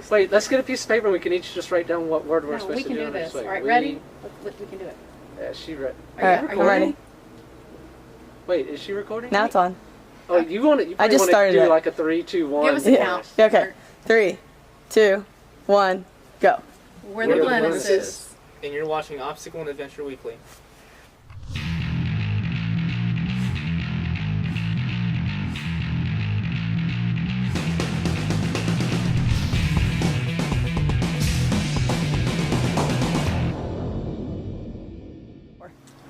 Wait, let's get a piece of paper and we can each just write down what word we're supposed to do. We can do this. All right, ready? We can do it. Yeah, she read. Are you ready? Wait, is she recording? Now it's on. Oh, you want it? You I just started do it. like a 3, 2, 1. Give us a count. Okay. 3, 2, 1, go. We're the Blenises. And you're watching Obstacle and Adventure Weekly.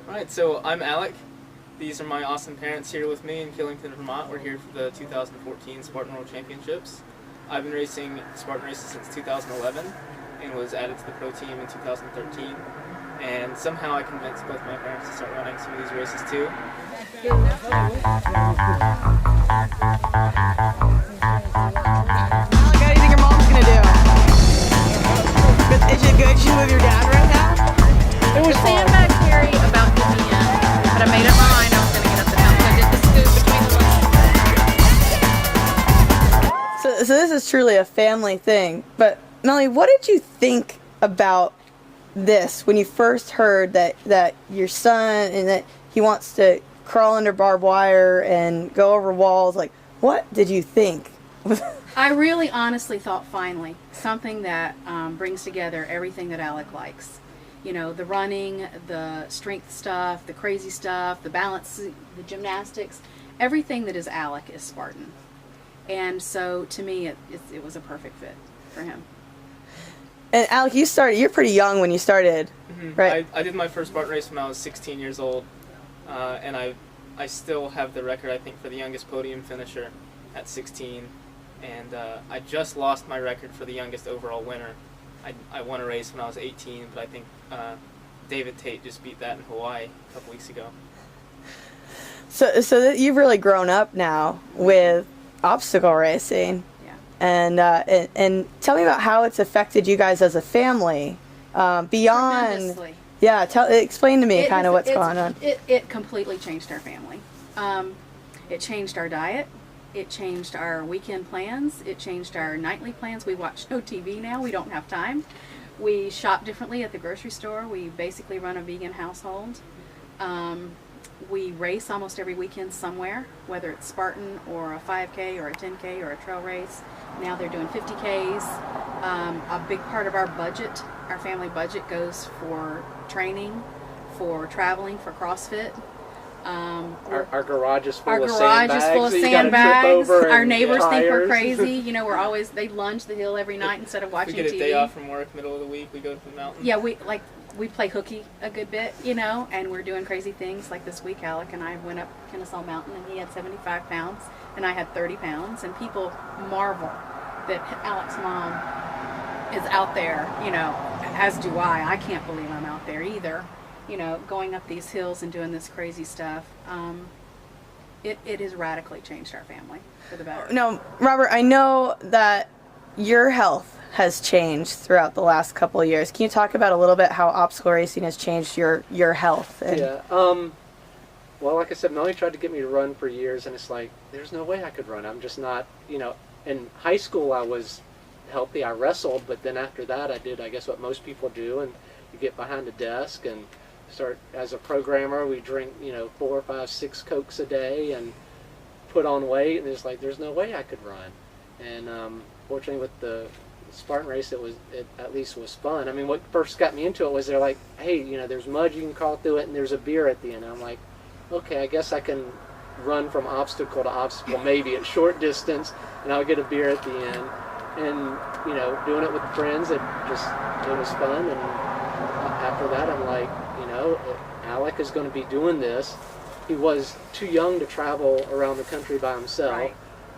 Alright, so I'm Alec. These are my awesome parents here with me in Killington, Vermont. We're here for the 2014 Spartan World Championships. I've been racing Spartan races since 2011 and was added to the pro team in 2013. And somehow I convinced both my parents to start running some of these races too. Alec, how do you think your mom's gonna do? Is it good she's with your dad right now? It was sandbag Carrie about getting me in, but I made up my mind I was going to get up the mountain. So I did the scoop between the legs. So this is truly a family thing. But Melanie, what did you think about this when you first heard that your son and that he wants to crawl under barbed wire and go over walls? Like, what did you think? I really honestly thought finally something that brings together everything that Alec likes. You know, the running, the strength stuff, the crazy stuff, the balance, the gymnastics, everything that is Alec is Spartan. And so to me, it was a perfect fit for him. And Alec, you're pretty young when you started, right? I did my first Spartan race when I was 16 years old, and I still have the record, I think, for the youngest podium finisher at 16. And I just lost my record for the youngest overall winner. I won a race when I was 18, but I think David Tate just beat that in Hawaii a couple weeks ago. So you've really grown up now with obstacle racing. Yeah. And tell me about how it's affected you guys as a family beyond. Tremendously. Yeah, explain to me kind of what's going on. It completely changed our family. It changed our diet. It changed our weekend plans. It changed our nightly plans. We watch no TV now. We don't have time. We shop differently at the grocery store. We basically run a vegan household. We race almost every weekend somewhere, whether it's Spartan or a 5K or a 10K or a trail race. Now they're doing 50Ks. A big part of our budget, our family budget, goes for training, for traveling, for CrossFit. Our garage is full Our of garage sandbags. is full of that you gotta trip sandbags. over Our and neighbors think we're tires. crazy. You know, they lunge the hill every night instead of watching We get a TV. day off from work, middle of the week, we go to the mountain. Yeah, we play hooky a good bit, you know, and we're doing crazy things. Like this week, Alec and I went up Kennesaw Mountain, and he had 75 pounds, and I had 30 pounds, and people marvel that Alec's mom is out there, you know, as do I. I can't believe I'm out there either, you know, going up these hills and doing this crazy stuff. It has radically changed our family for the better. Now, Robert, I know that your health has changed throughout the last couple of years. Can you talk about a little bit how obstacle racing has changed your health? Yeah. Well, like I said, Melanie tried to get me to run for years, and it's like, there's no way I could run. I'm just not, you know. In high school, I was healthy. I wrestled, but then after that, I did, I guess, what most people do, and you get behind a desk and start, as a programmer, we drink, you know, 4, 5, 6 Cokes a day and put on weight, and it's like, there's no way I could run. And fortunately with the Spartan race, it at least was fun. I mean, what first got me into it was they're like, hey, you know, there's mud, you can crawl through it, and there's a beer at the end. And I'm like, okay, I guess I can run from obstacle to obstacle, maybe at short distance, and I'll get a beer at the end. And, you know, doing it with friends, it was fun. And after that, I'm like, you know, Alec is going to be doing this. He was too young to travel around the country by himself. Right.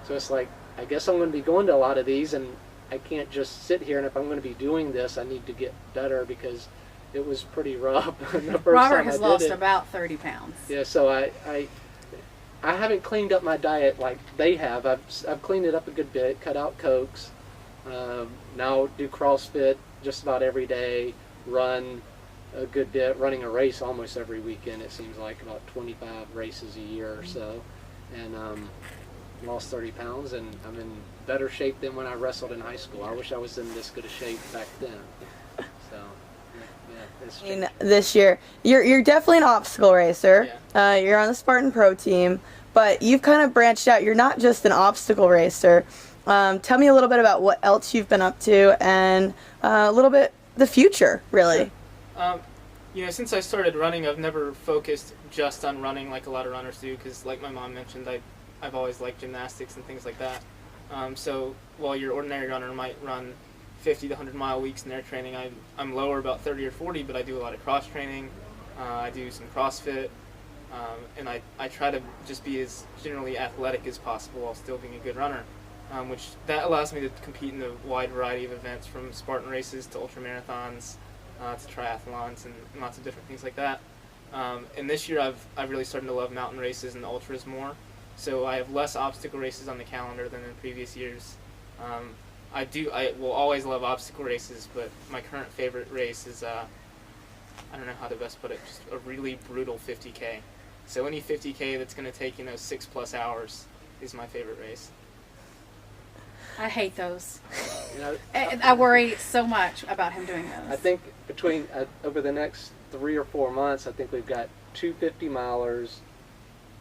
So it's like, I guess I'm going to be going to a lot of these, and I can't just sit here, and if I'm going to be doing this, I need to get better, because it was pretty rough the first Robert time has I did lost it. about 30 pounds. Yeah, so I haven't cleaned up my diet like they have. I've cleaned it up a good bit, cut out Cokes, now do CrossFit just about every day, run a good bit, running a race almost every weekend. It seems like about 25 races a year or so, and lost 30 pounds, and I'm in better shape than when I wrestled in high school. I wish I was in this good a shape back then. So, yeah, it's I mean, this year, you're definitely an obstacle racer. Yeah. You're on the Spartan Pro team, but you've kind of branched out. You're not just an obstacle racer. Tell me a little bit about what else you've been up to and a little bit the future, really. Since I started running, I've never focused just on running like a lot of runners do, because like my mom mentioned, I've always liked gymnastics and things like that. So while your ordinary runner might run 50 to 100 mile weeks in their training, I'm lower, about 30 or 40, but I do a lot of cross training. I do some CrossFit, and I try to just be as generally athletic as possible while still being a good runner, which that allows me to compete in a wide variety of events, from Spartan races to ultra marathons, to triathlons and lots of different things like that. And this year I've really started to love mountain races and ultras more. So I have less obstacle races on the calendar than in previous years. I will always love obstacle races, but my current favorite race is, I don't know how to best put it, just a really brutal 50K. So any 50K that's going to take, 6+ hours is my favorite race. I hate those. You know, I worry so much about him doing those. I think between over the next 3 or 4 months, I think we've got 2 50-milers,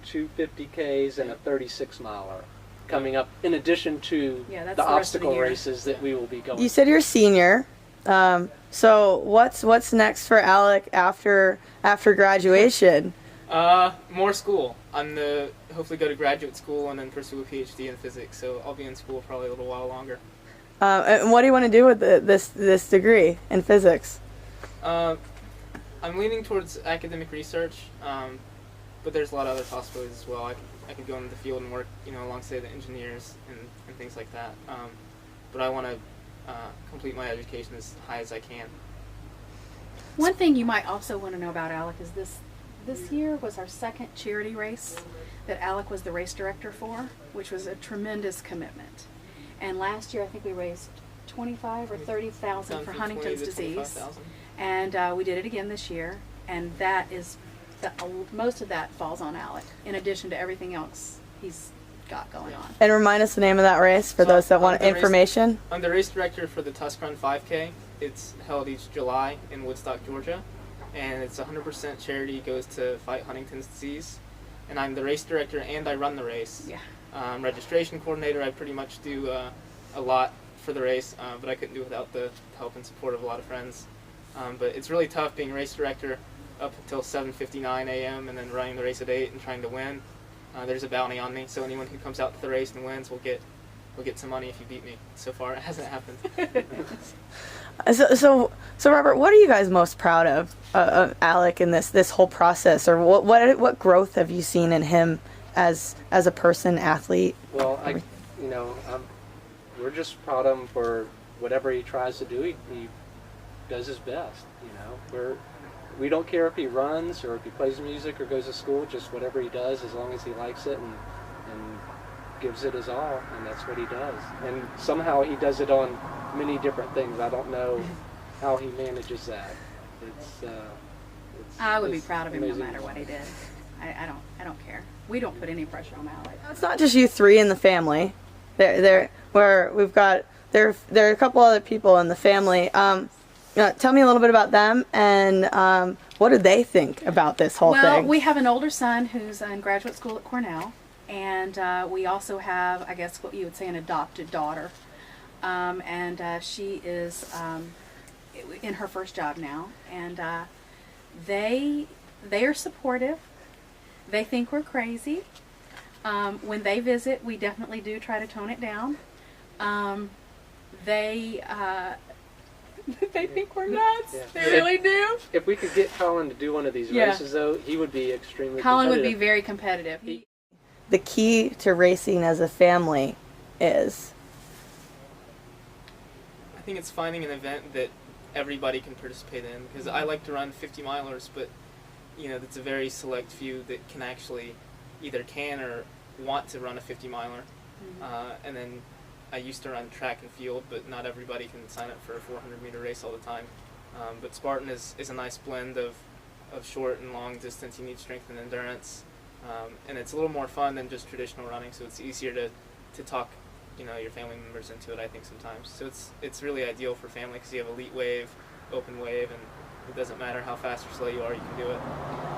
2 50Ks, and a 36-miler coming up, in addition to Yeah, that's the the rest of the obstacle year. races that we will be going. You said you're a senior. So what's next for Alec after graduation? More school. I'm to hopefully go to graduate school and then pursue a PhD in physics. So I'll be in school probably a little while longer. And what do you want to do with this degree in physics? I'm leaning towards academic research, but there's a lot of other possibilities as well. I could go into the field and work, alongside the engineers and things like that. But I want to complete my education as high as I can. One thing you might also want to know about Alec is this year was our second charity race that Alec was the race director for, which was a tremendous commitment. And last year I think we raised 25 or 30,000 for Huntington's disease. And we did it again this year, and that is most of that falls on Alec, in addition to everything else he's got going on. And remind us the name of that race for those that want information. I'm the race director for the Tusk Run 5K. It's held each July in Woodstock, Georgia, and it's 100% charity, goes to fight Huntington's disease. And I'm the race director and I run the race. Yeah. Registration coordinator. I pretty much do a lot for the race, but I couldn't do it without the help and support of a lot of friends. But it's really tough being race director up until 7:59 a.m. and then running the race at 8 and trying to win. There's a bounty on me, so anyone who comes out to the race and wins will get some money if you beat me. So far, it hasn't happened. So Robert, what are you guys most proud of Alec in this whole process, or what growth have you seen in him as a person, athlete? Well, we're just proud of him for whatever he tries to do. He does his best. We don't care if he runs or if he plays music or goes to school. Just whatever he does, as long as he likes it and gives it his all, and that's what he does. And somehow he does it on many different things. I don't know how he manages that. I would be proud of him no amazing. matter what he did. I don't care. We don't put any pressure on Alec. It's not just you three in the family. There are a couple other people in the family. Tell me a little bit about them, and what do they think about this whole thing? Well, we have an older son who's in graduate school at Cornell, and we also have, I guess, what you would say an adopted daughter. And she is in her first job now, and they are supportive. They think we're crazy. When they visit, we definitely do try to tone it down. They think we're nuts. Yeah. They really do. If we could get Colin to do one of these Yeah. races, though, he would be extremely Colin would be competitive. very competitive. The key to racing as a family is? I think it's finding an event that everybody can participate in, because I like to run 50 milers, but it's a very select few that can actually either can or want to run a 50 miler. And then I used to run track and field, but not everybody can sign up for a 400-meter race all the time. But Spartan is a nice blend of short and long distance. You need strength and endurance, and it's a little more fun than just traditional running, so it's easier to talk your family members into it. I think sometimes, so it's really ideal for family because you have elite wave, open wave, and it doesn't matter how fast or slow you are, you can do it.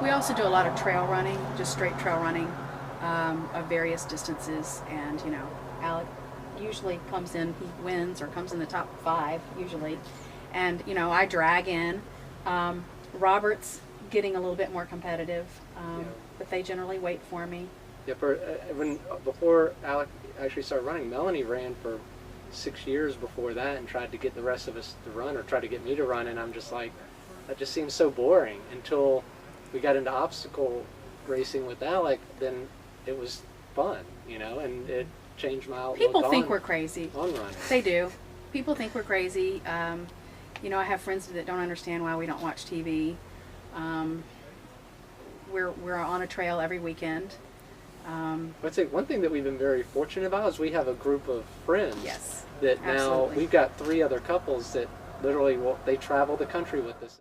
We also do a lot of trail running, just straight trail running of various distances, and Alec usually comes in, he wins or comes in the top 5 usually, and I drag in. Robert's getting a little bit more competitive, but they generally wait for me. Yeah, before Alec actually started running, Melanie ran for 6 years before that and tried to get the rest of us to run, or tried to get me to run, and I'm just like, that just seems so boring. Until we got into obstacle racing with Alec, then it was fun, and it changed my outlook. People think we're crazy. On running. They do. People think we're crazy. I have friends that don't understand why we don't watch TV. We're on a trail every weekend. I'd say one thing that we've been very fortunate about is we have a group of friends. Yes, That now absolutely. we've got 3 other couples that literally they travel the country with us.